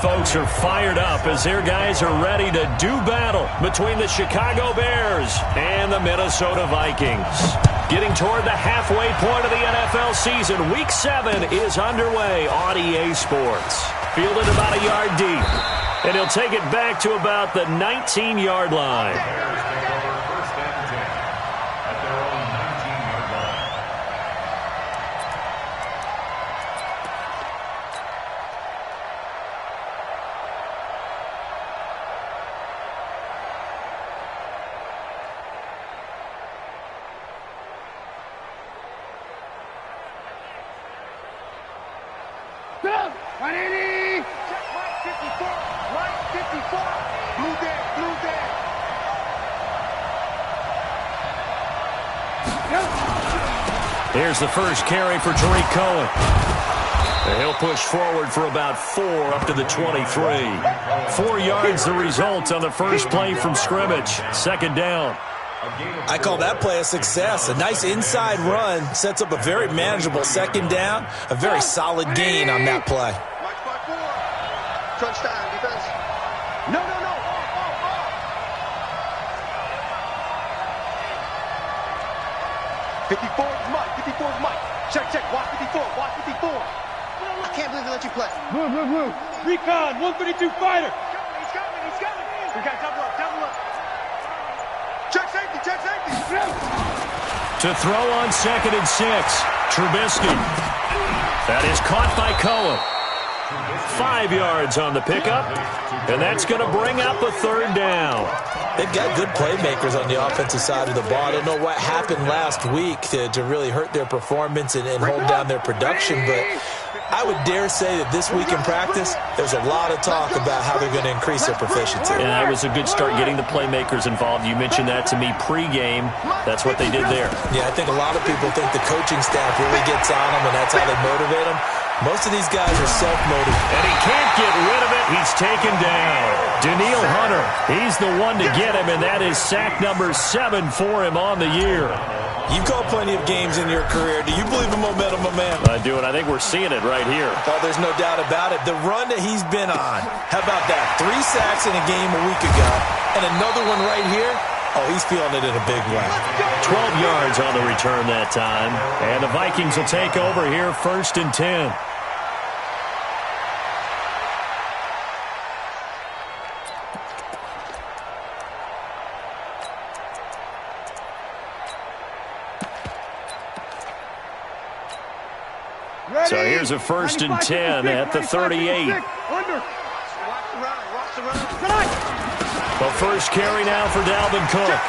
Folks are fired up as their guys are ready to do battle between the Chicago Bears and the Minnesota Vikings. Getting toward the halfway point of the NFL season, Week 7 is underway on EA Sports. Fielded about a yard deep, and he'll take it back to about the 19-yard line. Here's the first carry for Tariq Cohen. And he'll push forward for about 4 up to the 23. 4 yards the result on the first play from scrimmage. Second down. I call that play a success. A nice inside run sets up a very manageable second down. A very solid gain on that play. Crunch time, defense. No. 54 is Mike. 54 is Mike. Check. Watch 54. I can't believe they let you play. Move. Recon, 132 fighter. He's coming. We got double up. Check safety. To throw on 2nd and 6. Trubisky. That is caught by Cohen. 5 yards on the pickup. And that's going to bring up a third down. They've got good playmakers on the offensive side of the ball. I don't know what happened last week to really hurt their performance and hold down their production, but I would dare say that this week in practice, there's a lot of talk about how they're going to increase their proficiency. Yeah, it was a good start getting the playmakers involved. You mentioned that to me pregame. That's what they did there. Yeah, I think a lot of people think the coaching staff really gets on them, and that's how they motivate them. Most of these guys are self-motivated. And he can't get rid of it. He's taken down. Daniil Hunter, he's the one to get him, and that is sack number 7 for him on the year. You've called plenty of games in your career. Do you believe in momentum, my man? I do, and I think we're seeing it right here. Oh, there's no doubt about it. The run that he's been on. How about that? 3 sacks in a game a week ago, and another one right here. Oh, he's feeling it in a big way. 12 yards on the return that time, and the Vikings will take over here 1st and 10. So here's a 1st and 10 at the 38. The first carry now for Dalvin Cook.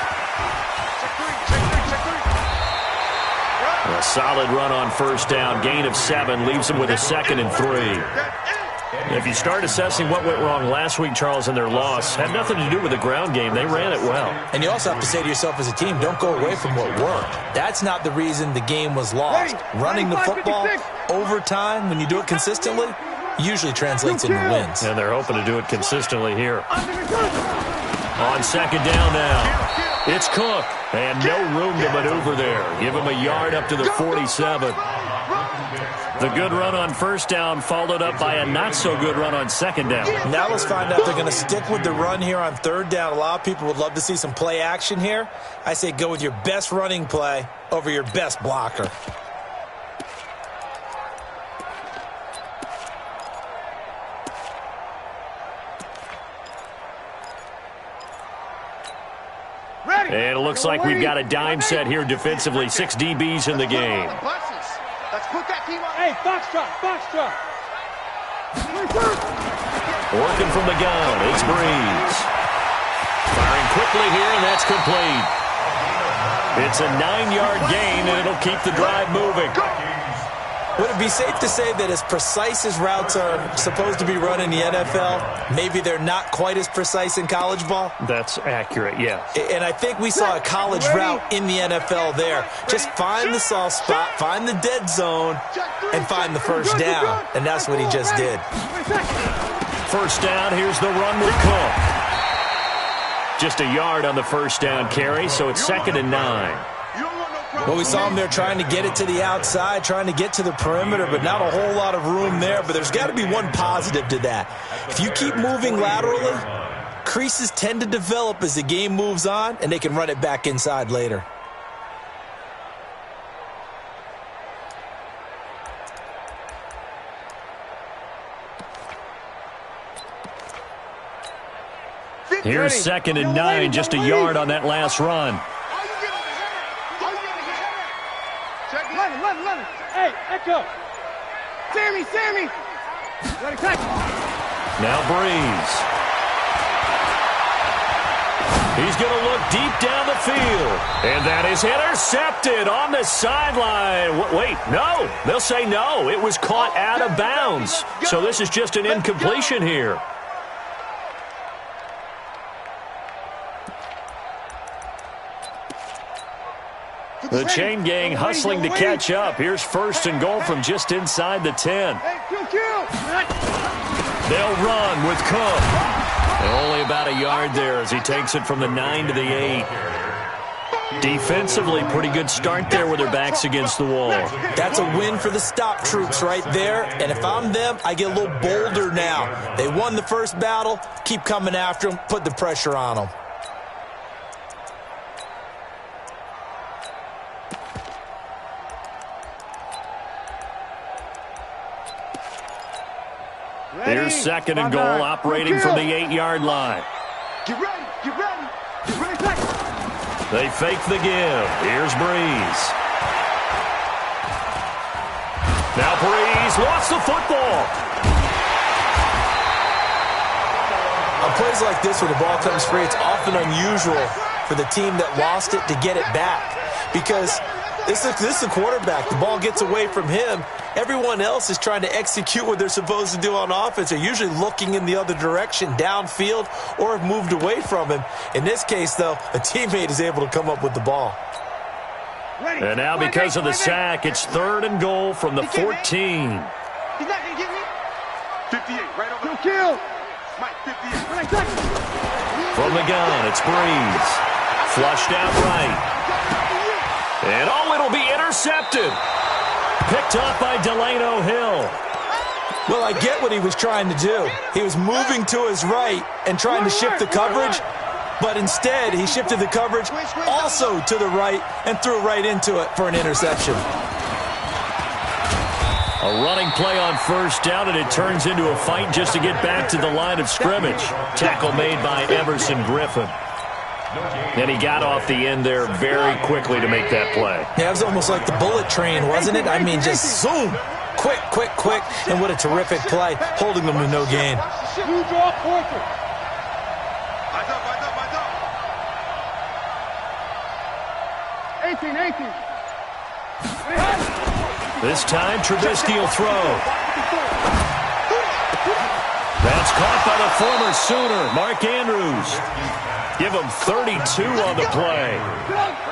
A solid run on first down. Gain of 7 leaves him with a 2nd and 3. If you start assessing what went wrong last week, Charles, in their loss, had nothing to do with the ground game. They ran it well. And you also have to say to yourself as a team, don't go away from what worked. That's not the reason the game was lost. Running the football over time, when you do it consistently, usually translates into wins. And they're hoping to do it consistently here. On 2nd down now, it's Cook. And no room to maneuver there. Give him a yard up to the 47. The good run on first down followed up by a not-so-good run on 2nd down. Now let's find out if they're going to stick with the run here on 3rd down. A lot of people would love to see some play action here. I say go with your best running play over your best blocker. And it looks like we've got a dime set here defensively. 6 DBs in the game. Hey, Foxtrot. Working from the gun, it's Breeze. Firing quickly here, and that's complete. It's a 9-yard gain, and it'll keep the drive moving. Would it be safe to say that as precise as routes are supposed to be run in the NFL, maybe they're not quite as precise in college ball? That's accurate, yes. And I think we saw a college route in the NFL there. Just find the soft spot, find the dead zone, and find the first down. And that's what he just did. First down, here's the run with Cook. Just a yard on the first down carry, so it's 2nd and 9. Well, we saw him there trying to get it to the outside, trying to get to the perimeter, but not a whole lot of room there. But there's got to be one positive to that. If you keep moving laterally, creases tend to develop as the game moves on, and they can run it back inside later. Here's 2nd and 9, just a yard on that last run. Lennon. Hey, Echo. Sammy. Let it catch. Now Breeze. He's going to look deep down the field. And that is intercepted on the sideline. Wait, no. They'll say no. It was caught out of bounds. So this is just an incompletion here. The chain gang hustling to catch up. Here's 1st and goal from just inside the 10. They'll run with Cook. Only about a yard there as he takes it from the 9 to the 8. Defensively, pretty good start there with their backs against the wall. That's a win for the stop troops right there. And if I'm them, I get a little bolder now. They won the first battle. Keep coming after them. Put the pressure on them. Here's 2nd and goal, operating from the 8-yard line. Get ready. They fake the give. Here's Breeze. Now Breeze lost the football. On plays like this where the ball comes free, it's often unusual for the team that lost it to get it back. Because this is the quarterback. The ball gets away from him. Everyone else is trying to execute what they're supposed to do on offense. They're usually looking in the other direction, downfield, or have moved away from him. In this case, though, a teammate is able to come up with the ball. And now because of the sack, it's 3rd and goal from the 14. He's not going to get me. 58, right over. Kill. Mike, 58. From the gun, it's Breeze. Flushed out right. And it'll be intercepted. Picked up by Delano Hill. Well, I get what he was trying to do. He was moving to his right and trying to shift the coverage, but instead he shifted the coverage also to the right and threw right into it for an interception. A running play on 1st down, and it turns into a fight just to get back to the line of scrimmage. Tackle made by Everson Griffin. And he got off the end there very quickly to make that play. Yeah, it was almost like the bullet train, wasn't it? I mean, just zoom. Quick. And what a terrific play, holding them to no gain. You draw portrait. 18. This time, Trubisky will throw. That's caught by the former Sooner, Mark Andrews. Give him 32 on the play.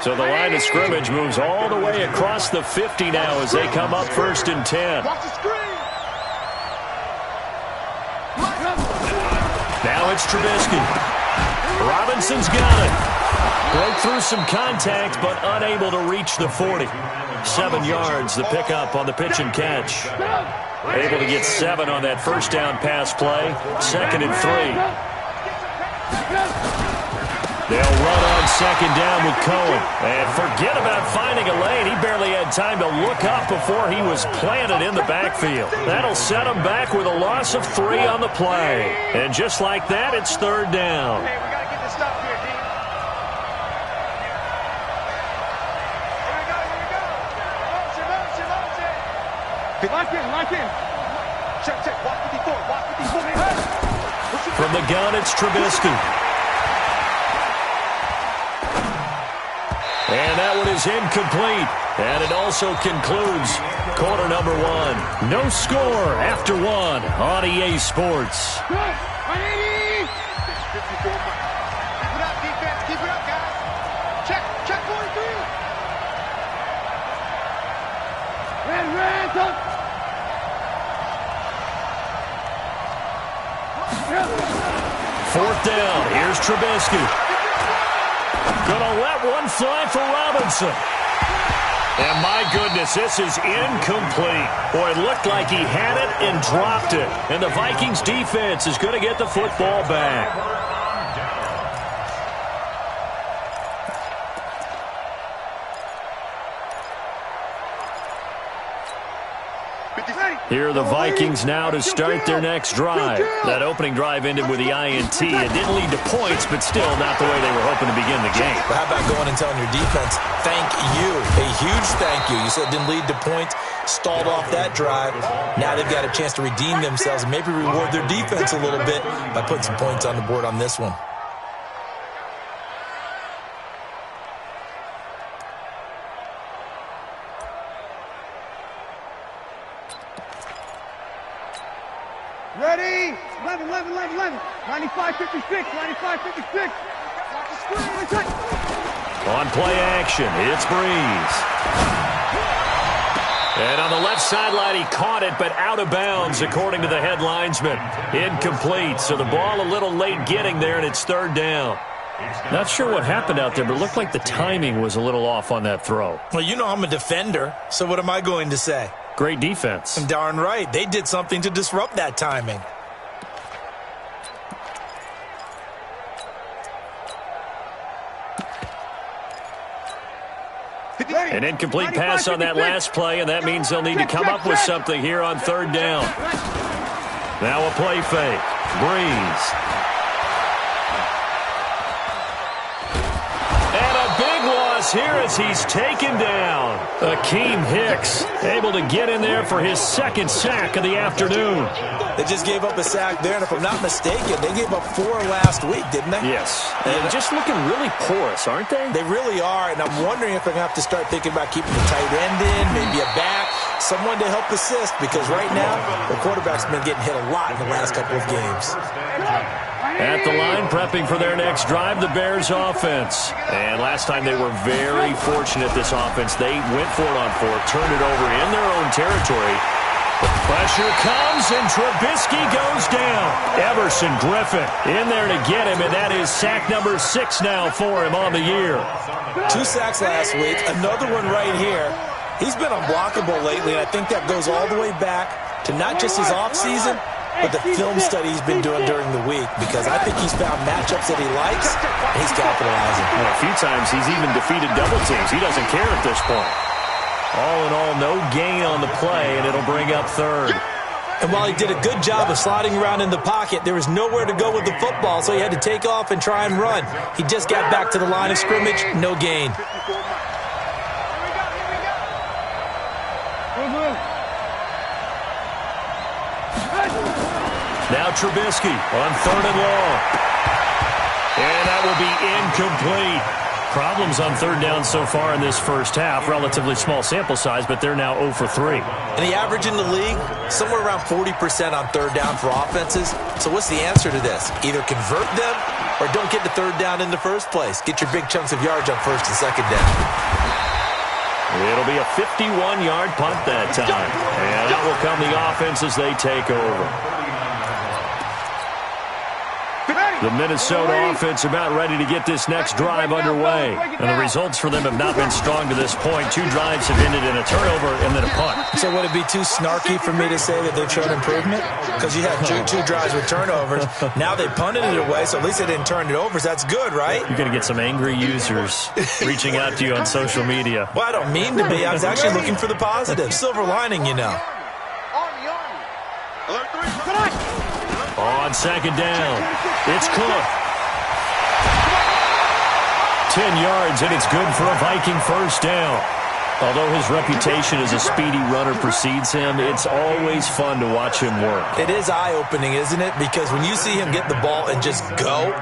So the line of scrimmage moves all the way across the 50 now as they come up 1st and 10. Now it's Trubisky. Robinson's got it. Broke through some contact, but unable to reach the 40. 7 yards, the pickup on the pitch and catch. Able to get 7 on that 1st down pass play. 2nd and 3. They'll run on 2nd down with Cohen. And forget about finding a lane. He barely had time to look up before he was planted in the backfield. That'll set him back with a loss of 3 on the play. And just like that, it's 3rd down. Hey, we got to get the stop here, D. Here we go. Lock in. Check. Watch 54. From the gun, it's Trubisky. And that one is incomplete. And it also concludes quarter number 1. No score after 1 on EA Sports. Keep it up, defense. Keep it up, guys. Check 43. Red, up. 4th down. Here's Trubisky. Gonna let one fly for Robinson. And my goodness, this is incomplete. Boy, it looked like he had it and dropped it. And the Vikings defense is going to get the football back. Here are the Vikings now to start their next drive. That opening drive ended with the INT. It didn't lead to points, but still not the way they were hoping to begin the game. But how about going and telling your defense, thank you, a huge thank you. You said it didn't lead to points, stalled off that drive. Now they've got a chance to redeem themselves and maybe reward their defense a little bit by putting some points on the board on this one. Ready? 11, 11, 11, 11. 95, 56, 95, 56. On play action, it's Breeze. And on the left sideline, he caught it, but out of bounds, according to the head linesman. Incomplete, so the ball a little late getting there, and it's third down. Not sure what happened out there, but it looked like the timing was a little off on that throw. Well, you know I'm a defender, so what am I going to say? Great defense. Darn right. They did something to disrupt that timing. An incomplete pass on that last play, and that means they'll need to come up with something here on third down. Now a play fake. Breeze. Here as he's taken down. Akeem Hicks able to get in there for his second sack of the afternoon. They just gave up a sack there, and if I'm not mistaken, they gave up 4 last week, didn't they? Yes. And just looking really porous, aren't they? They really are, and I'm wondering if they're going to have to start thinking about keeping the tight end in, maybe a back, someone to help assist, because right now, the quarterback's been getting hit a lot in the last couple of games. At the line, prepping for their next drive, the Bears offense. And last time they were very fortunate, this offense. They went for it on 4, turned it over in their own territory. Pressure comes, and Trubisky goes down. Everson Griffin in there to get him, and that is sack number 6 now for him on the year. 2 sacks last week, another one right here. He's been unblockable lately, and I think that goes all the way back to not just his offseason, but the film study he's been doing during the week, because I think he's found matchups that he likes, and he's capitalizing. Well, a few times he's even defeated double teams. He doesn't care at this point. All in all, no gain on the play, and it'll bring up third. And while he did a good job of sliding around in the pocket, there was nowhere to go with the football, so he had to take off and try and run. He just got back to the line of scrimmage, no gain. Now Trubisky on 3rd and long. And that will be incomplete. Problems on 3rd down so far in this first half. Relatively small sample size, but they're now 0 for 3. And the average in the league, somewhere around 40% on 3rd down for offenses. So what's the answer to this? Either convert them or don't get to 3rd down in the first place. Get your big chunks of yards on 1st and 2nd down. It'll be a 51-yard punt that time. And that will come the offense as they take over. The Minnesota offense about ready to get this next drive underway. And the results for them have not been strong to this point. 2 drives have ended in a turnover and then a punt. So would it be too snarky for me to say that they've shown improvement? Because you had two drives with turnovers. Now they punted it away, so at least they didn't turn it over. So that's good, right? You're going to get some angry users reaching out to you on social media. Well, I don't mean to be. I was actually looking for the positive. Silver lining, you know. On 2nd down, it's Cook. 10 yards, and it's good for a Viking first down. Although his reputation as a speedy runner precedes him, it's always fun to watch him work. It is eye-opening, isn't it? Because when you see him get the ball and just go,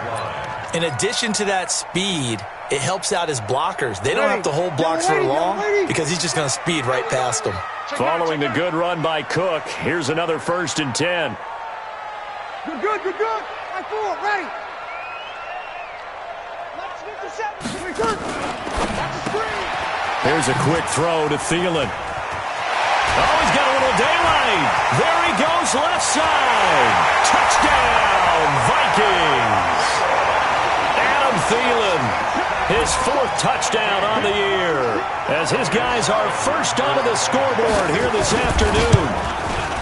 in addition to that speed, it helps out his blockers. They don't have to hold blocks for long because he's just going to speed right past them. Following the good run by Cook, here's another 1st and 10. Good, good, good, good. Right forward, ready. Here's a quick throw to Thielen. Oh, he's got a little daylight. There he goes, left side. Touchdown, Vikings. Adam Thielen. His 4th touchdown on the year, as his guys are first onto the scoreboard here this afternoon.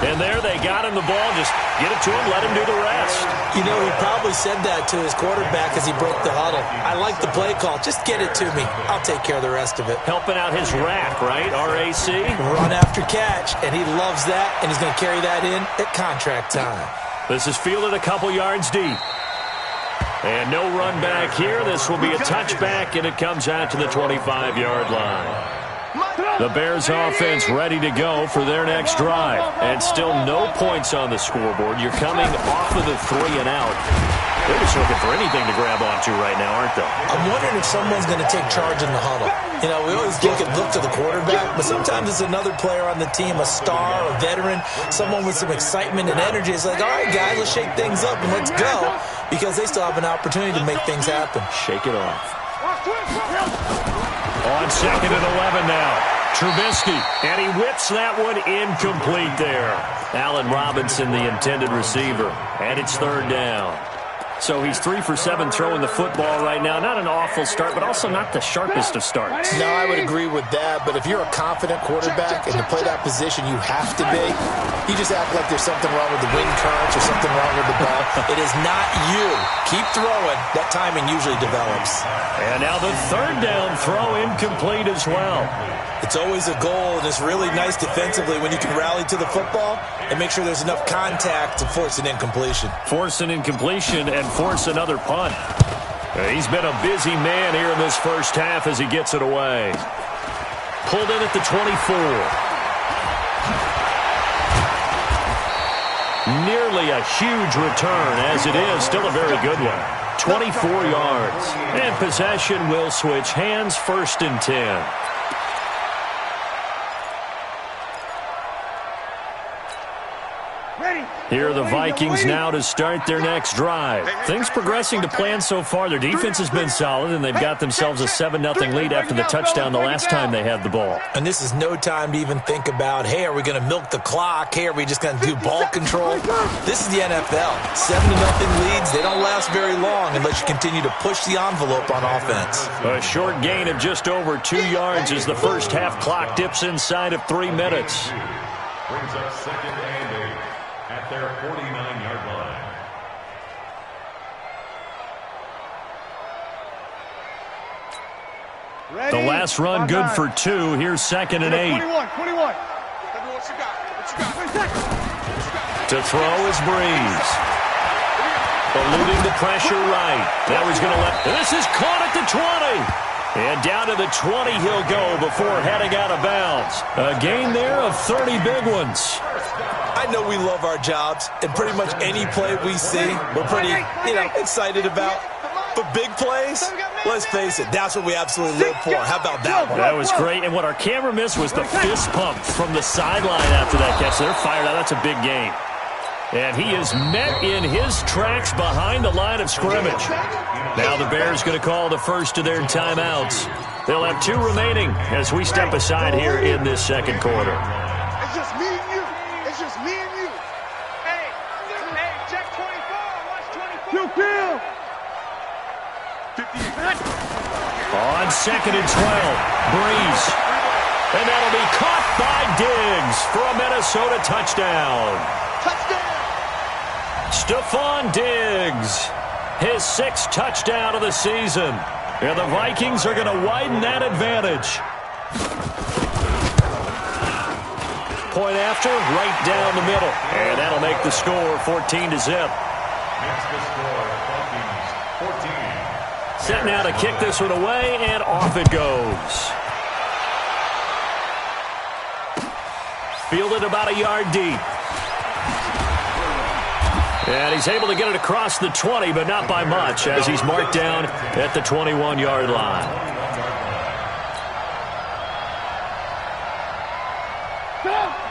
And there they got him the ball. Just get it to him, let him do the rest. You know, he probably said that to his quarterback as he broke the huddle. I like the play call. Just get it to me. I'll take care of the rest of it. Helping out his rack, right? RAC? Run after catch, and he loves that, and he's going to carry that in at contract time. This is fielded a couple yards deep. And no run back here. This will be a touchback, and it comes out to the 25-yard line. The Bears offense ready to go for their next drive. And still no points on the scoreboard. You're coming off of the 3-and-out. They're just looking for anything to grab onto right now, aren't they? I'm wondering if someone's going to take charge in the huddle. You know, we always look to the quarterback, but sometimes it's another player on the team, a star, a veteran, someone with some excitement and energy. It's like, all right, guys, let's shake things up and let's go, because they still have an opportunity to make things happen. Shake it off. On 2nd and 11 now. Trubisky, and he whips that one incomplete there. Allen Robinson, the intended receiver, and it's 3rd down. So he's 3 for 7 throwing the football right now. Not an awful start, but also not the sharpest of starts. No, I would agree with that. But if you're a confident quarterback and to play that position you have to be, you just act like there's something wrong with the wind currents or something wrong with the ball. It is not you. Keep throwing. That timing usually develops. And now the 3rd down throw incomplete as well. It's always a goal, and it's really nice defensively when you can rally to the football and make sure there's enough contact to force an incompletion. Force an incompletion and force another punt. He's been a busy man here in this first half as he gets it away. Pulled in at the 24. Nearly a huge return, as it is. Still a very good one. 24 yards. And possession will switch hands, 1st and 10. Here are the Vikings now to start their next drive. Things progressing to plan so far. Their defense has been solid, and they've got themselves a 7-0 lead after the touchdown the last time they had the ball. And this is no time to even think about, hey, are we going to milk the clock? Hey, are we just going to do ball control? This is the NFL. 7-0 leads, they don't last very long unless you continue to push the envelope on offense. A short gain of just over 2 yards as the first half clock dips inside of 3 minutes. Brings up 2nd and 8 at their 49-yard line. The last run good for 2. Here's 2nd and 8. 21. To throw is Breeze. Eluding the pressure right. Now he's going to let... This is caught at the 20. And down to the 20 he'll go before heading out of bounds. A gain there of 30 big ones. I know we love our jobs, and pretty much any play we see, we're pretty, excited about. But big plays, let's face it, that's what we absolutely live for. How about that one? That was great. And what our camera missed was the fist pump from the sideline after that catch. They're fired out. That's a big gain. And he is met in his tracks behind the line of scrimmage. Now the Bears going to call the first of their timeouts. They'll have 2 remaining as we step aside here in this second quarter. It's just me and you. It's just me and you. Hey, check 24. Watch 24. You kill. 58. On 2nd and 12, Breeze. And that'll be caught by Diggs for a Minnesota touchdown. Stephon Diggs, his 6th touchdown of the season. And the Vikings are going to widen that advantage. Point after, right down the middle. And that'll make the score 14-0. Makes the score Vikings 14. Set now to kick this one away, and off it goes. Fielded about a yard deep. And he's able to get it across the 20, but not by much, as he's marked down at the 21-yard line.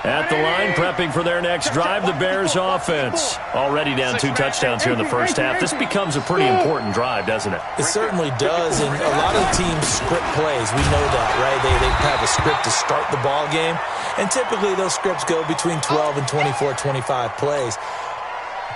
At the line, prepping for their next drive, the Bears offense. Already down 2 touchdowns here in the first half. This becomes a pretty important drive, doesn't it? It certainly does, and a lot of teams script plays. We know that, right? They have a script to start the ball game, and typically those scripts go between 12 and 24, 25 plays.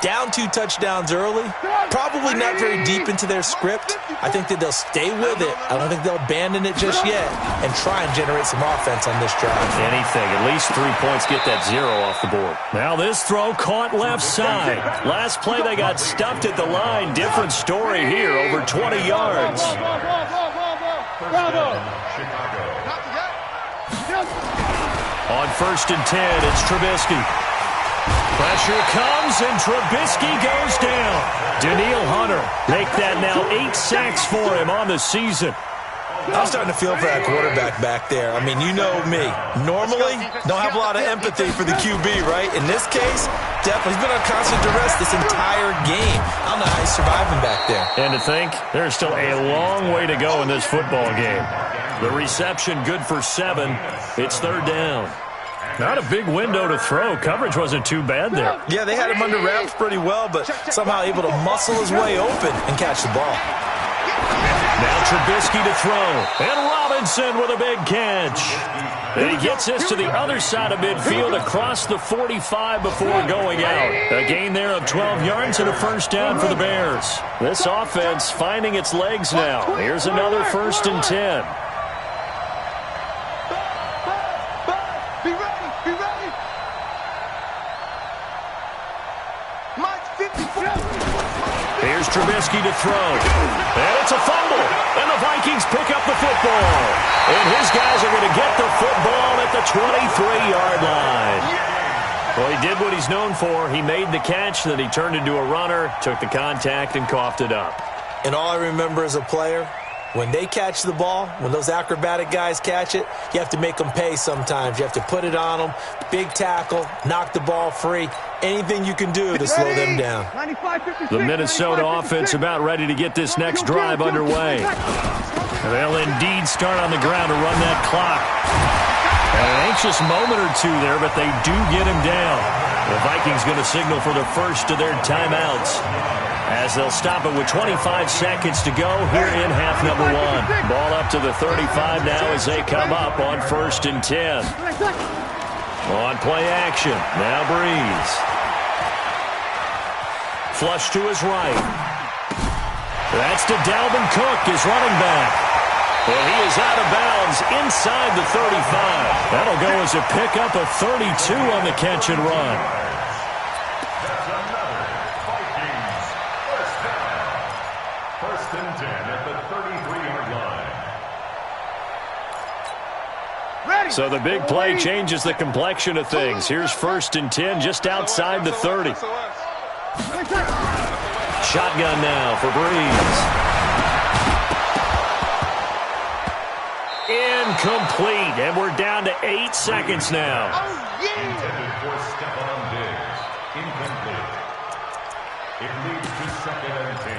Down 2 touchdowns early, probably not very deep into their script. I think that they'll stay with it. I don't think they'll abandon it just yet and try and generate some offense on this drive. Anything. At least 3 points, get that 0 off the board. Now this throw caught left side. Last play they got stuffed at the line. Different story here, over 20 yards. On 1st and 10, it's Trubisky. Pressure comes, and Trubisky goes down. Danielle Hunter make that now 8 sacks for him on the season. I'm starting to feel for that quarterback back there. I mean, you know me. Normally, don't have a lot of empathy for the QB, right? In this case, definitely. He's been on constant duress this entire game. I don't know how he's surviving back there. And to think, there's still a long way to go in this football game. The reception good for 7. It's 3rd down. Not a big window to throw. Coverage wasn't too bad there. Yeah, they had him under wraps pretty well, but somehow able to muscle his way open and catch the ball. Now Trubisky to throw. And Robinson with a big catch. And he gets this to the other side of midfield across the 45 before going out. A gain there of 12 yards and a 1st down for the Bears. This offense finding its legs now. Here's another 1st and 10. Here's Trubisky to throw. And it's a fumble. And the Vikings pick up the football. And his guys are going to get the football at the 23-yard line. Well, he did what he's known for. He made the catch, then he turned into a runner, took the contact, and coughed it up. And all I remember as a player, when they catch the ball, when those acrobatic guys catch it, you have to make them pay sometimes. You have to put it on them, big tackle, knock the ball free, anything you can do to slow them down. The Minnesota offense about ready to get this next drive underway. They'll indeed start on the ground to run that clock. An anxious moment or two there, but they do get him down. The Vikings going to signal for the first of their timeouts, as they'll stop it with 25 seconds to go here in half number 1. Ball up to the 35 now as they come up on 1st and 10. On play action, now Breeze. Flush to his right. That's to Dalvin Cook, his running back. And he is out of bounds inside the 35. That'll go as a pickup of 32 on the catch and run. That's another Vikings first down. 1st and 10 at the 33-yard line. So the big play changes the complexion of things. Here's 1st and 10 just outside the 30. Shotgun now for Breeze. Incomplete, and we're down to 8 seconds now. Intended for Stephon Diggs. Incomplete. It leads to 2nd and 10.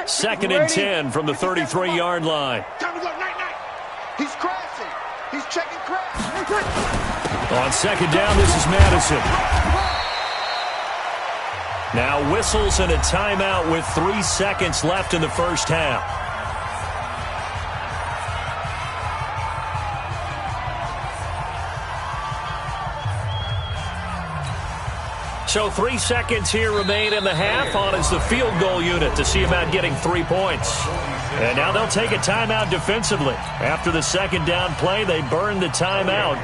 Second and 10 from the 33-yard line. Time to go, night. He's crashing. He's checking crash. On 2nd down, this is Madison. Now whistles and a timeout with 3 seconds left in the first half. So 3 seconds here remain in the half. On is the field goal unit to see about getting 3 points. And now they'll take a timeout defensively. After the 2nd down play, they burn the timeout,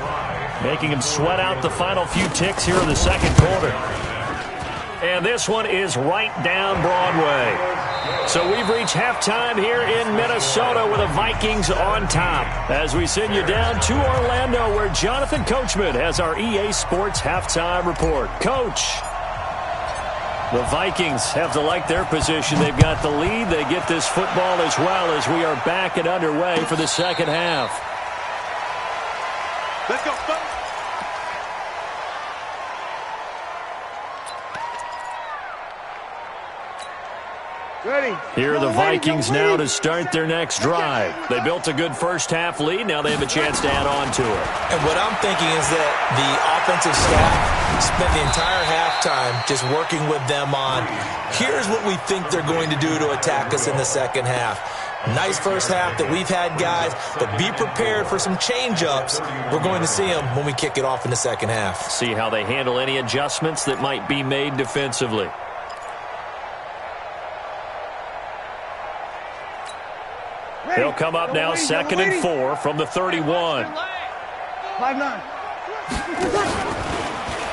making them sweat out the final few ticks here in the 2nd quarter. And this one is right down Broadway. So we've reached halftime here in Minnesota with the Vikings on top, as we send you down to Orlando, where Jonathan Coachman has our EA Sports halftime report. Coach, the Vikings have to like their position. They've got the lead. They get this football as well as we are back and underway for the second half. Let's go, folks. Ready. Here are the Vikings now to start their next drive. They built a good first half lead. Now they have a chance to add on to it. And what I'm thinking is that the offensive staff Spent the entire halftime just working with them on, here's what we think they're going to do to attack us in the second half. Nice first half that we've had, guys, but be prepared for some change-ups. We're going to see them when we kick it off in the second half. See how they handle any adjustments that might be made defensively. They'll come up now 2nd and 4 from the 31. 5-9.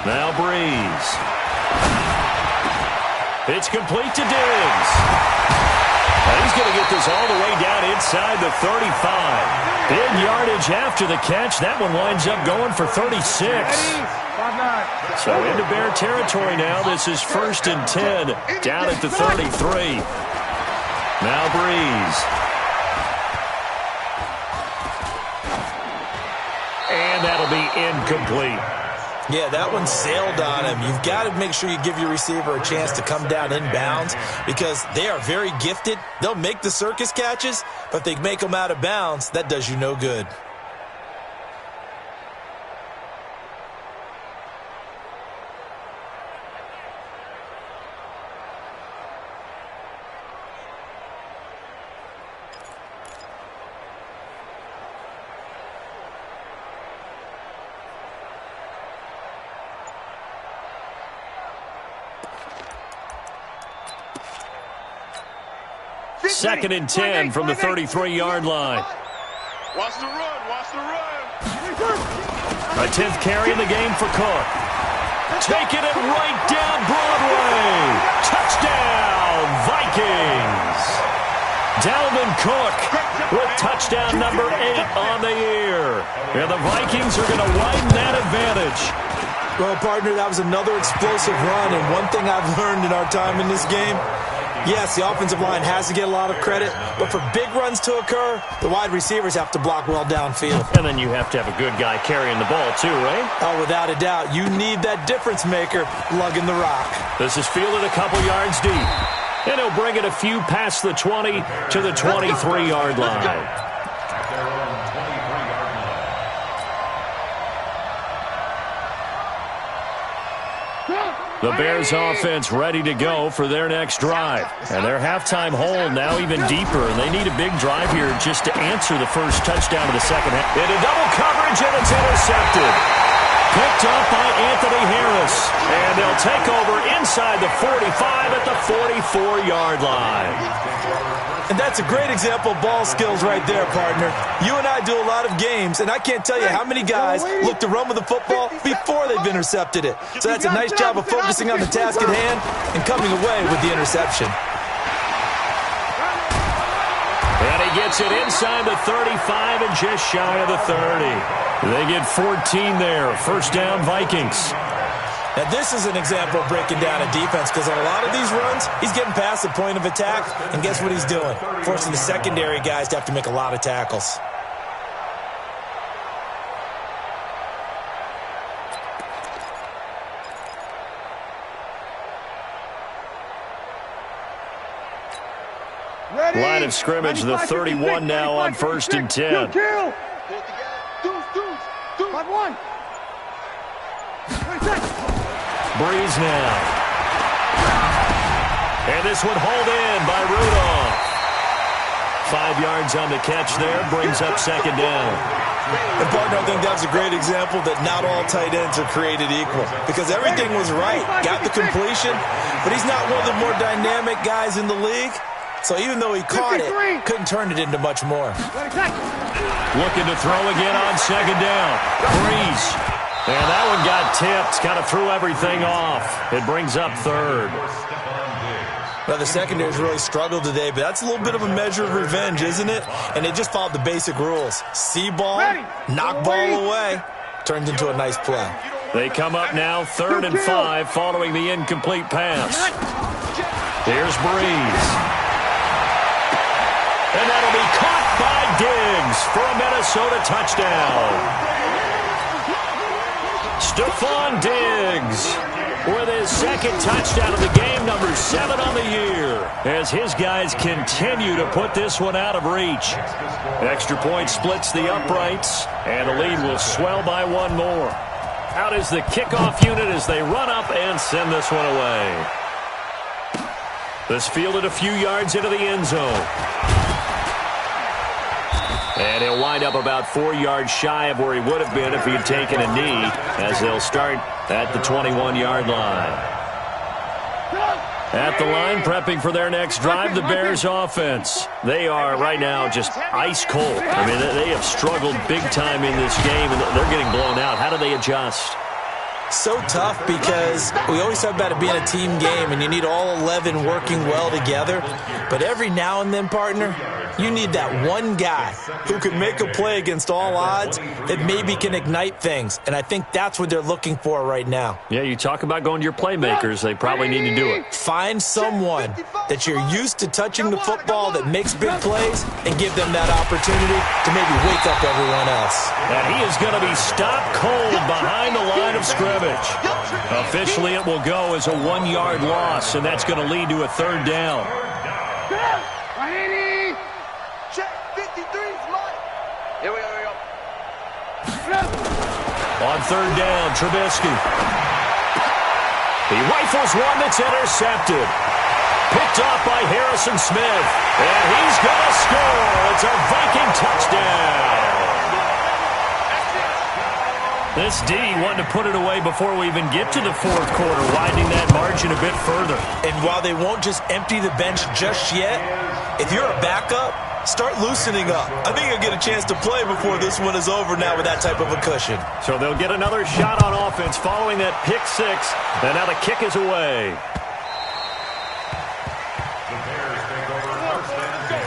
Now Breeze. It's complete to Diggs. He's going to get this all the way down inside the 35. Big yardage after the catch. That one winds up going for 36. So into Bear territory now. This is 1st and 10 down at the 33. Now Breeze. And that'll be incomplete. Yeah, that one sailed on him. You've got to make sure you give your receiver a chance to come down inbounds because they are very gifted. They'll make the circus catches, but if they make them out of bounds, that does you no good. Second and 10 from the 33-yard line. Watch the run. Watch the run. A 10th carry in the game for Cook. Taking it right down Broadway. Touchdown, Vikings. Dalvin Cook with touchdown number 8 on the year. And the Vikings are going to widen that advantage. Well, partner, that was another explosive run, and one thing I've learned in our time in this game, yes, the offensive line has to get a lot of credit, but for big runs to occur, the wide receivers have to block well downfield. And then you have to have a good guy carrying the ball too, right? Oh, without a doubt. You need that difference maker lugging the rock. This is fielded a couple yards deep. And he'll bring it a few past the 20 to the 23-yard line. The Bears offense ready to go for their next drive. And their halftime hole now even deeper. And they need a big drive here just to answer the first touchdown of the second half. Into double coverage, and it's intercepted. Picked up by Anthony Harris. And they'll take over inside the 45 at the 44-yard line. And that's a great example of ball skills right there, partner. You and I do a lot of games, and I can't tell you how many guys look to run with the football before they've intercepted it. So that's a nice job of focusing on the task at hand and coming away with the interception. And he gets it inside the 35 and just shy of the 30. They get 14 there. First down, Vikings. Now, this is an example of breaking down a defense because on a lot of these runs, he's getting past the point of attack, and guess what he's doing? Forcing the secondary guys to have to make a lot of tackles. Ready. Line of scrimmage, the 31 now on 1st and 10. Kill. Deuce. 5-1. Breeze now. And this one hauled in by Rudolph. 5 yards on the catch there, brings up second down. And partner, I think that's a great example that not all tight ends are created equal because everything was right. Got the completion, but he's not one of the more dynamic guys in the league. So even though he caught it, couldn't turn it into much more. Looking to throw again on second down. Breeze. And that one got tipped, kind of threw everything off. It brings up third. Well, the secondary's really struggled today, but that's a little bit of a measure of revenge, isn't it? And they just followed the basic rules. See ball, knock ball away, turns into a nice play. They come up now 3rd and 5 following the incomplete pass. Here's Breeze. And that'll be caught by Diggs for a Minnesota touchdown. Stephon Diggs with his second touchdown of the game, number 7 on the year, as his guys continue to put this one out of reach. Extra point splits the uprights, and the lead will swell by one more. Out is the kickoff unit as they run up and send this one away. This fielded a few yards into the end zone. And he'll wind up about 4 yards shy of where he would have been if he had taken a knee, as they'll start at the 21-yard line. At the line, prepping for their next drive, the Bears offense. They are right now just ice cold. I mean, they have struggled big time in this game, and they're getting blown out. How do they adjust? So tough because we always talk about it being a team game, and you need all 11 working well together. But every now and then, partner, you need that one guy who can make a play against all odds that maybe can ignite things. And I think that's what they're looking for right now. Yeah, you talk about going to your playmakers. They probably need to do it. Find someone that you're used to touching the football that makes big plays and give them that opportunity to maybe wake up everyone else. And he is going to be stopped cold behind the line of scrimmage. Officially, it will go as a 1-yard loss, and that's going to lead to a third down. On third down, Trubisky. He rifles one that's intercepted. Picked off by Harrison Smith. And he's going to score. It's a Viking touchdown. This D wanting to put it away before we even get to the fourth quarter, widening that margin a bit further. And while they won't just empty the bench just yet, if you're a backup, start loosening up. I think you'll get a chance to play before this one is over now with that type of a cushion. So they'll get another shot on offense following that pick six. And now the kick is away. The Bears take over first and 10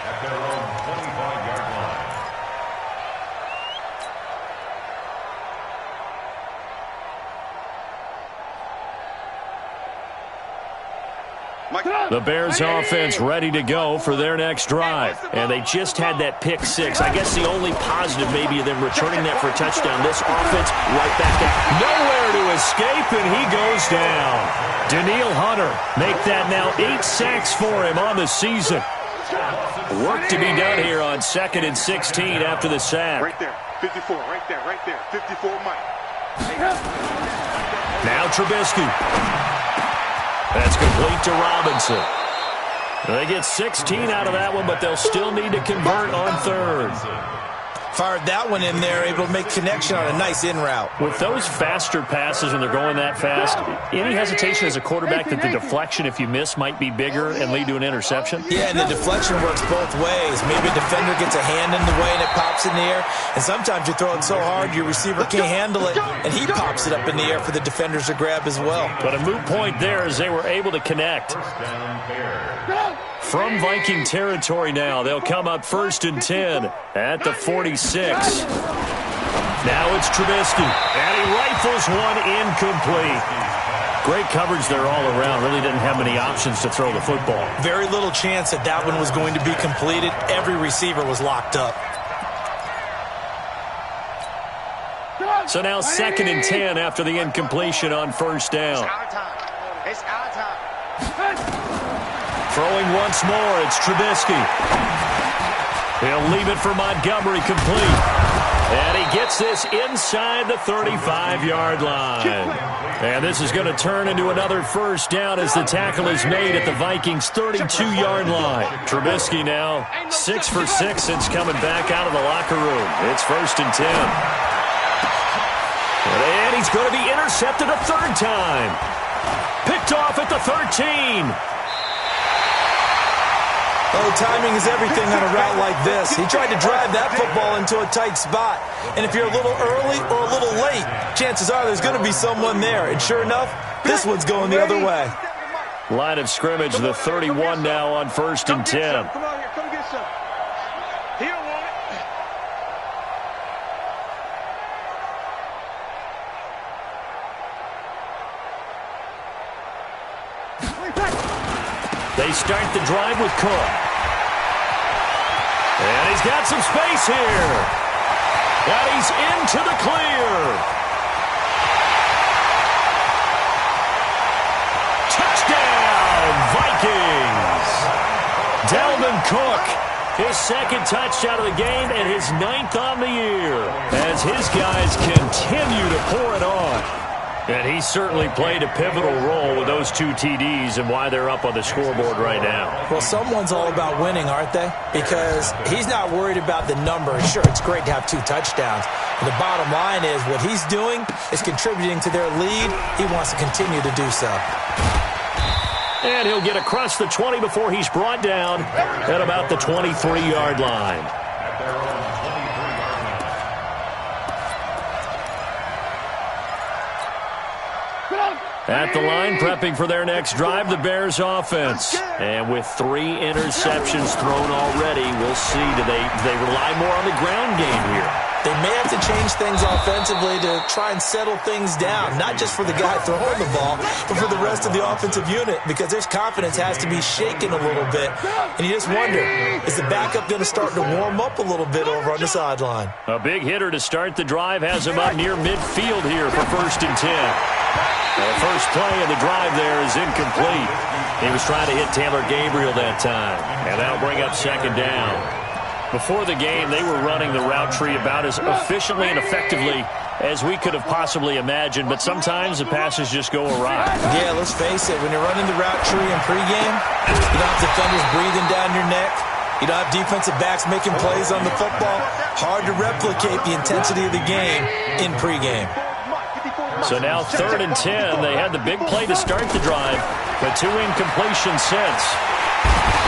at their own 25-yard line. The Bears offense ready to go for their next drive. And they just had that pick six. I guess the only positive maybe of them returning that for a touchdown. This offense right back out. Nowhere to escape, and he goes down. Danielle Hunter make that now 8 sacks for him on the season. Work to be done here on 2nd and 16 after the sack. Right there, 54, right there, 54 Mike. Now Trubisky. That's complete to Robinson. They get 16 out of that one, but they'll still need to convert on third. Fired that one in there, able to make connection on a nice in route. With those faster passes when they're going that fast, any hesitation as a quarterback that the deflection, if you miss, might be bigger and lead to an interception? Yeah, and the deflection works both ways. Maybe a defender gets a hand in the way and it pops in the air. And sometimes you throw it so hard your receiver can't handle it, and he pops it up in the air for the defenders to grab as well. But a moot point there as they were able to connect. First down, Bears. From Viking territory now, they'll come up 1st and 10 at the 46. Now it's Trubisky, and he rifles one incomplete. Great coverage there all around. Really didn't have many options to throw the football. Very little chance that that one was going to be completed. Every receiver was locked up. So now 2nd and 10 after the incompletion on 1st down. It's our time. Throwing once more, it's Trubisky. He'll leave it for Montgomery complete. And he gets this inside the 35-yard line. And this is going to turn into another first down as the tackle is made at the Vikings' 32-yard line. Trubisky now 6 for 6 since coming back out of the locker room. It's 1st and 10. And he's going to be intercepted a third time. Picked off at the 13. Oh, timing is everything on a route like this. He tried to drive that football into a tight spot. And if you're a little early or a little late, chances are there's going to be someone there. And sure enough, this one's going the other way. Line of scrimmage, the 31 now on 1st and 10. Come on here, come get some. He don't want it. They start the drive with Cook. And he's got some space here. And he's into the clear. Touchdown, Vikings. Dalvin Cook His second touchdown of the game and his 9th on the year as his guys continue to pour it on. And he certainly played a pivotal role with those 2 TDs and why they're up on the scoreboard right now. Well, someone's all about winning, aren't they? Because he's not worried about the number. Sure, it's great to have 2 touchdowns. But the bottom line is what he's doing is contributing to their lead. He wants to continue to do so. And he'll get across the 20 before he's brought down at about the 23-yard line. At the line, prepping for their next drive, the Bears offense. And with 3 interceptions thrown already, we'll see. Do they rely more on the ground game here? They may have to change things offensively to try and settle things down, not just for the guy throwing the ball, but for the rest of the offensive unit, because their confidence has to be shaken a little bit. And you just wonder, is the backup going to start to warm up a little bit over on the sideline? A big hitter to start the drive has him up near midfield here for 1st and 10. The first play of the drive there is incomplete. He was trying to hit Taylor Gabriel that time, and that'll bring up 2nd down. Before the game, they were running the route tree about as efficiently and effectively as we could have possibly imagined, but sometimes the passes just go awry. Yeah, let's face it, when you're running the route tree in pregame, you don't have defenders breathing down your neck. You don't have defensive backs making plays on the football. Hard to replicate the intensity of the game in pregame. So now 3rd and 10. They had the big play to start the drive, but 2 incompletions since.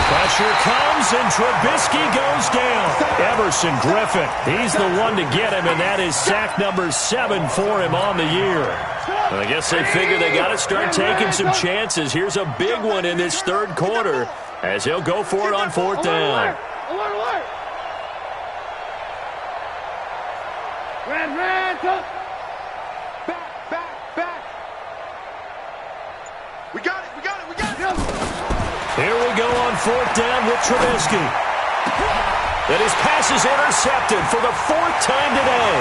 Pressure comes, and Trubisky goes down. Everson Griffin, he's the one to get him, and that is sack number 7 for him on the year. And I guess they figure they got to start taking some chances. Here's a big one in this 3rd quarter as he'll go for it on 4th down. Alert! Red, go! Back! We got it! Here we go on 4th down with Trubisky. And his pass is intercepted for the 4th time today.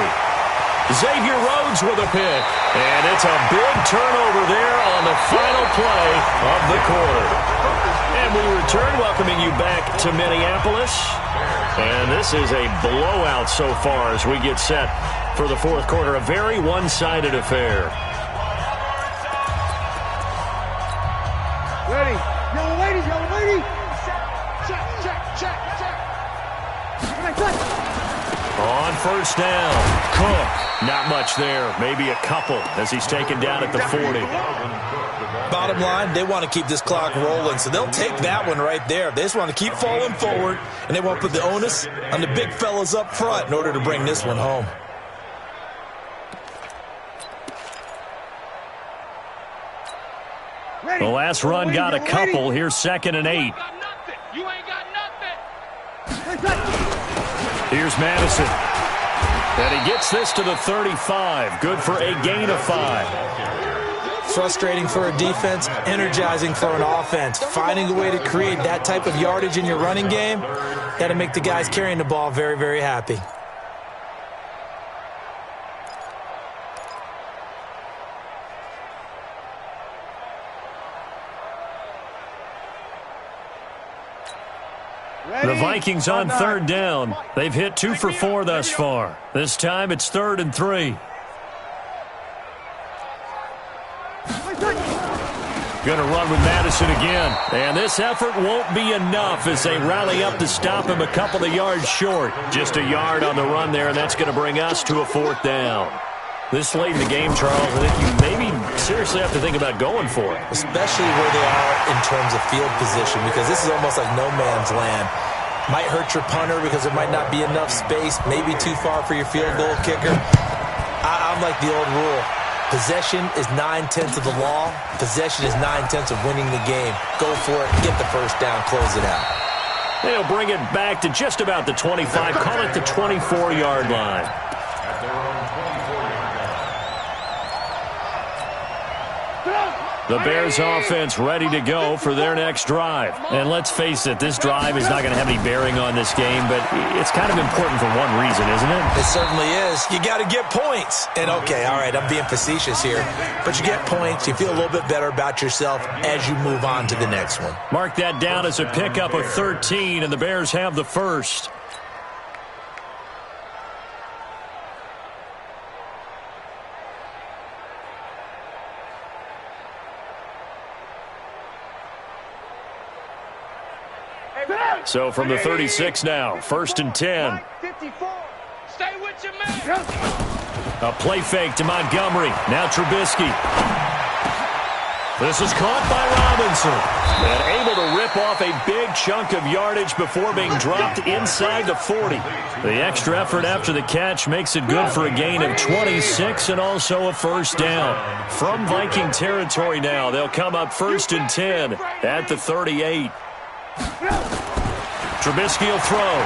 Xavier Rhodes with a pick. And it's a big turnover there on the final play of the quarter. And we return, welcoming you back to Minneapolis. And this is a blowout so far as we get set for the 4th quarter. A very one-sided affair. Ready. Yellow lady. Check. On 1st down, Cook. Not much there, maybe a couple as he's taken down at the 40. Bottom line, they want to keep this clock rolling, so they'll take that one right there. They just want to keep falling forward, and they want to put the onus on the big fellas up front in order to bring this one home. The last run got a couple. Here's 2nd and 8. You ain't got nothing. Here's Madison. And he gets this to the 35. Good for a gain of 5. Frustrating for a defense, energizing for an offense. Finding a way to create that type of yardage in your running game, that'll make the guys carrying the ball very, very happy. The Vikings on 3rd down. They've hit 2 for 4 thus far. This time it's 3rd and 3. Going to run with Madison again. And this effort won't be enough as they rally up to stop him a couple of yards short. Just a yard on the run there, and that's going to bring us to a 4th down. This late in the game, Charles, I think you maybe seriously have to think about going for it. Especially where they are in terms of field position, because this is almost like no man's land. Might hurt your punter because there might not be enough space, maybe too far for your field goal kicker. I'm like the old rule. Possession is 9/10 of the law. Possession is 9/10 of winning the game. Go for it, get the 1st down, close it out. They'll bring it back to just about the 25, call it the 24-yard line. The Bears offense ready to go for their next drive. And let's face it, this drive is not going to have any bearing on this game, but it's kind of important for one reason, isn't it? It certainly is. You got to get points. And okay, all right, I'm being facetious here, but you get points, you feel a little bit better about yourself as you move on to the next one. Mark that down as a pickup of 13, and the Bears have the first. So from the 36 now, 1st and 10. 54. Stay with your man. A play fake to Montgomery. Now Trubisky. This is caught by Robinson. And able to rip off a big chunk of yardage before being dropped inside the 40. The extra effort after the catch makes it good for a gain of 26 and also a first down. From Viking territory now, they'll come up 1st and 10 at the 38. Trubisky will throw.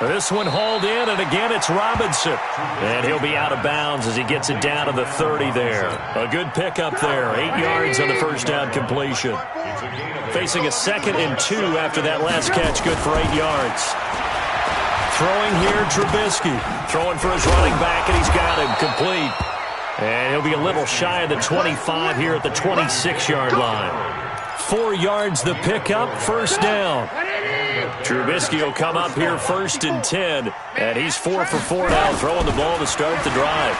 This one hauled in, and again it's Robinson. And he'll be out of bounds as he gets it down to the 30 there. A good pickup there. 8 yards on the first down completion. Facing a 2nd and 2 after that last catch. Good for 8 yards. Throwing here, Trubisky. Throwing for his running back, and he's got him complete. And he'll be a little shy of the 25 here at the 26-yard line. 4 yards the pickup, first down. Trubisky will come up here 1st and 10, and he's 4 for 4 now, throwing the ball to start the drive.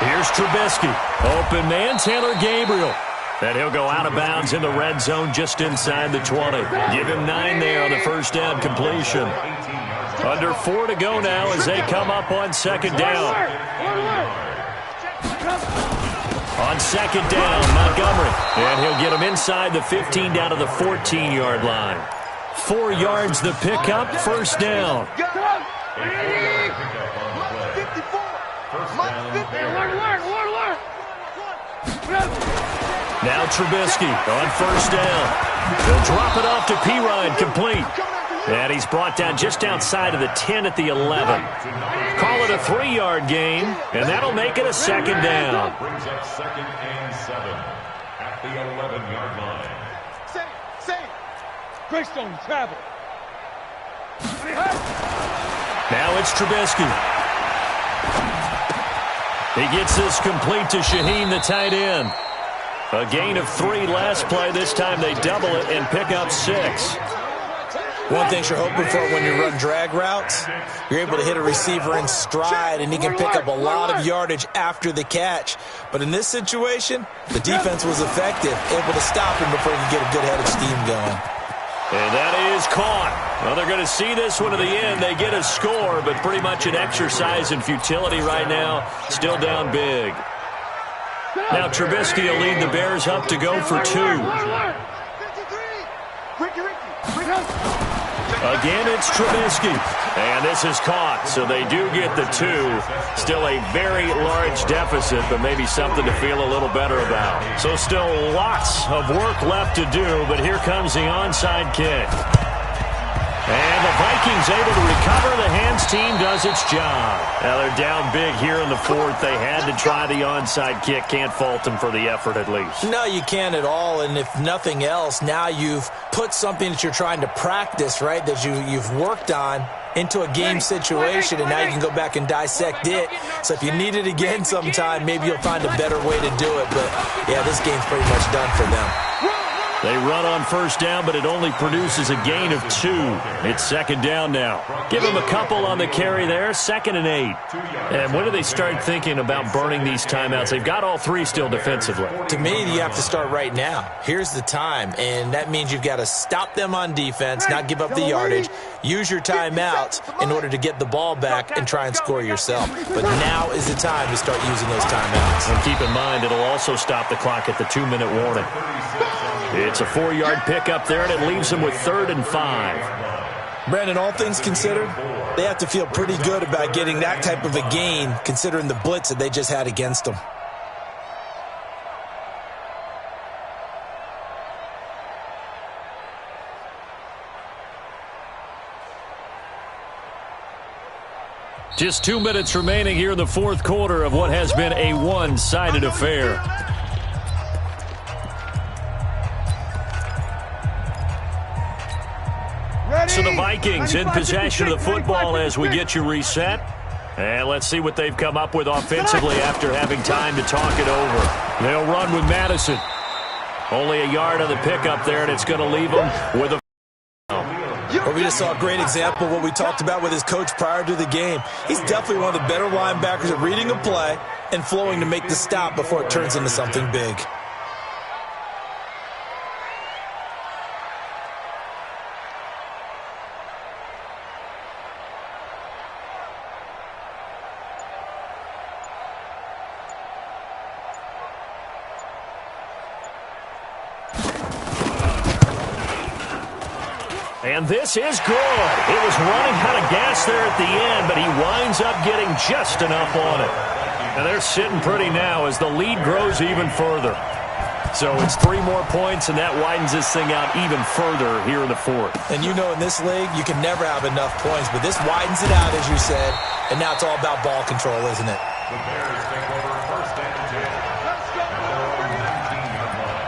Here's Trubisky. Open man, Taylor Gabriel. And he'll go out of bounds in the red zone just inside the 20. Give him 9 there on the first down completion. Under 4 to go now as they come up on 2nd down. On 2nd down, Montgomery. And he'll get him inside the 15 down to the 14-yard line. 4 yards the pickup, first down. Now Trubisky on 1st down. He'll drop it off to Pirine, complete. And he's brought down just outside of the 10 at the 11. Call it a 3-yard gain, and that'll make it a 2nd down. Brings up 2nd and 7 at the 11-yard line. Same. Greystone travel. Now it's Trubisky. He gets this complete to Shaheen, the tight end. A gain of 3 last play. This time they double it and pick up 6. One thing you're hoping for when you run drag routes, you're able to hit a receiver in stride, and he can pick up a lot of yardage after the catch. But in this situation, the defense was effective, able to stop him before he could get a good head of steam going. And that is caught. Well, they're going to see this one to the end. They get a score, but pretty much an exercise in futility right now. Still down big. Now Trubisky will lead the Bears up to go for 2. Again, it's Trubisky. And this is caught, so they do get the 2. Still a very large deficit, but maybe something to feel a little better about. So still lots of work left to do, but here comes the onside kick. And the Vikings able to recover. The hands team does its job. Now they're down big here in the 4th. They had to try the onside kick. Can't fault them for the effort at least. No, you can't at all. And if nothing else, now you've put something that you're trying to practice, right, that you've worked on into a game situation, and now you can go back and dissect it. So if you need it again sometime, maybe you'll find a better way to do it. But, yeah, this game's pretty much done for them. They run on 1st down, but it only produces a gain of 2. It's 2nd down now. Give them a couple on the carry there, 2nd and 8. And when do they start thinking about burning these timeouts? They've got all 3 still defensively. To me, you have to start right now. Here's the time, and that means you've got to stop them on defense, not give up the yardage, use your timeouts in order to get the ball back and try and score yourself. But now is the time to start using those timeouts. And keep in mind, it'll also stop the clock at the 2-minute warning. It's a 4-yard pickup there, and it leaves them with 3rd and 5. Brandon, all things considered, they have to feel pretty good about getting that type of a gain, considering the blitz that they just had against them. Just 2 minutes remaining here in the fourth quarter of what has been a one-sided affair. So the Vikings in possession of the football as we get you reset. And let's see what they've come up with offensively after having time to talk it over. They'll run with Madison. Only a yard on the pickup there, and it's going to leave them with a... Well, we just saw a great example of what we talked about with his coach prior to the game. He's definitely one of the better linebackers at reading a play and flowing to make the stop before it turns into something big. And this is good. It was running out of gas there at the end, but he winds up getting just enough on it. And they're sitting pretty now as the lead grows even further. So it's 3 more points, and that widens this thing out even further here in the fourth. And you know in this league, you can never have enough points, but this widens it out, as you said, and now it's all about ball control, isn't it? The Bears take over first and 10. Let's go. At their own 19-yard line.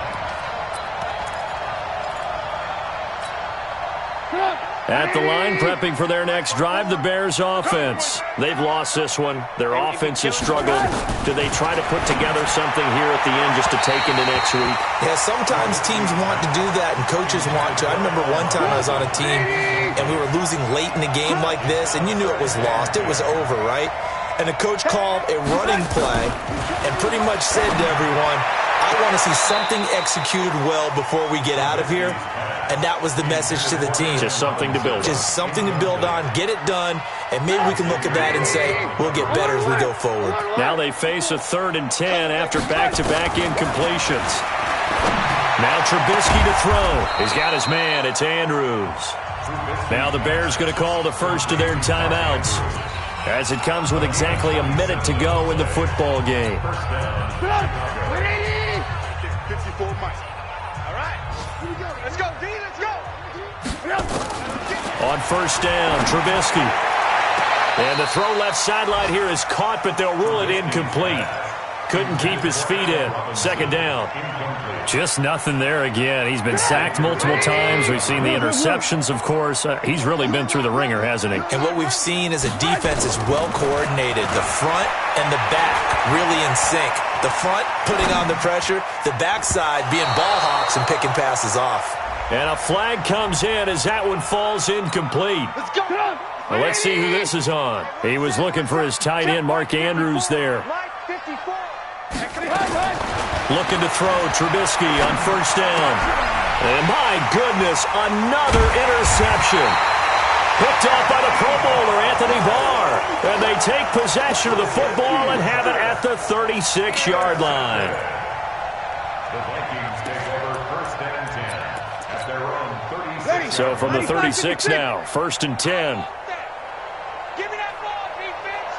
At the line, prepping for their next drive, the Bears offense. They've lost this one. Their offense has struggled. Do they try to put together something here at the end just to take into next week? Yeah, sometimes teams want to do that and coaches want to. I remember one time I was on a team and we were losing late in a game like this, and you knew it was lost. It was over, right? And the coach called a running play and pretty much said to everyone, I want to see something executed well before we get out of here. And that was the message to the team. Just something to build on. Just something to build on, get it done, and maybe we can look at that and say, we'll get better as we go forward. Now they face a 3rd and 10 after back-to-back incompletions. Now Trubisky to throw. He's got his man. It's Andrews. Now the Bears going to call the first of their timeouts as it comes with exactly a minute to go in the football game. 54 Mike. All right. Here we go. Let's go, D. Let's go. On first down, Trubisky. And the throw left sideline here is caught, but they'll rule it incomplete. Couldn't keep his feet in. 2nd down. Just nothing there again. He's been sacked multiple times. We've seen the interceptions, of course. He's really been through the ringer, hasn't he? And what we've seen is a defense is well coordinated. The front and the back really in sync. The front putting on the pressure, the backside being ball hawks and picking passes off. And a flag comes in as that one falls incomplete. Let's go. Well, let's see who this is on. He was looking for his tight end, Mark Andrews, there. Mike, 54. Looking to throw, Trubisky on first down. And my goodness, another interception. Picked off by the Pro Bowler, Anthony Barr. And they take possession of the football and have it at the 36-yard line. The Vikings take over first and 10 at their own 36. So from the 36 now, 1st and 10. Give me that ball, defense.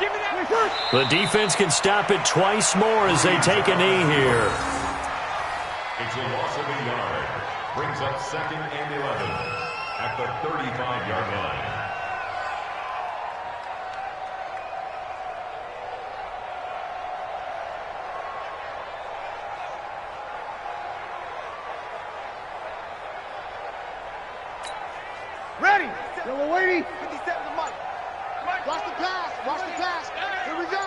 Give me that ball. The defense can stop it twice more as they take a knee here. It's a loss of a yard. Brings up 2nd and 11 at the 35-yard line. Ready. We're waiting. 57 to Mike. Watch the pass. Watch the pass. Here we go.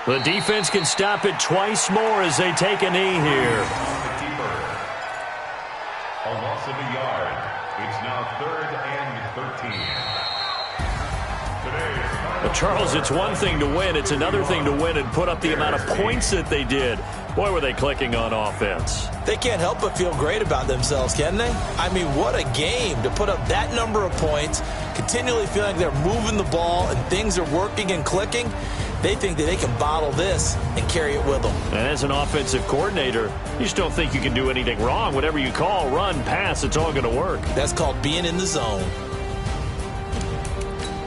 The defense can stop it twice more as they take a knee here. The keeper. A loss of a yard. It's now 3rd and 13. But Charles, it's one thing to win. It's another thing to win and put up the amount of points that they did. Boy, were they clicking on offense. They can't help but feel great about themselves, can they? I mean, what a game to put up that number of points, continually feeling like they're moving the ball and things are working and clicking. They think that they can bottle this and carry it with them. And as an offensive coordinator, you just don't think you can do anything wrong. Whatever you call, run, pass, it's all going to work. That's called being in the zone.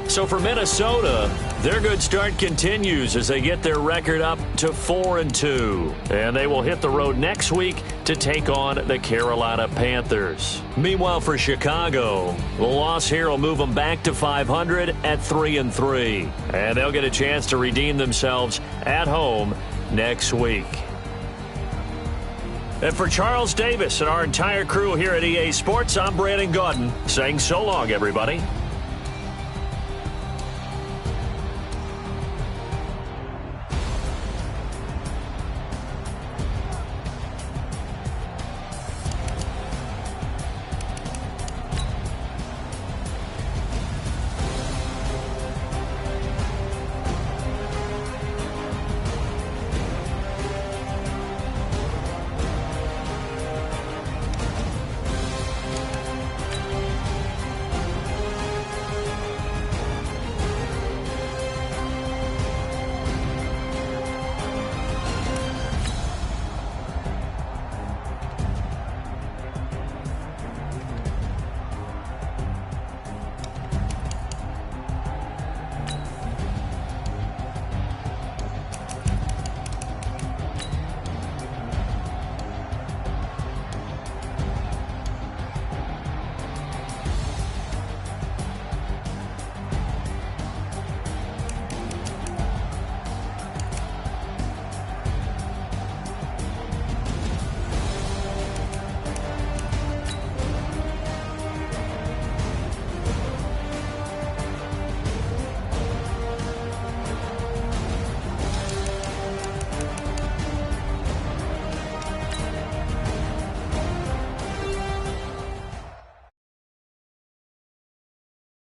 So for Minnesota, Their good start continues as they get their record up to 4-2. And they will hit the road next week to take on the Carolina Panthers. Meanwhile, for Chicago, the loss here will move them back to 500 at 3-3. And they'll get a chance to redeem themselves at home next week. And for Charles Davis and our entire crew here at EA Sports, I'm Brandon Gaudin saying so long, everybody.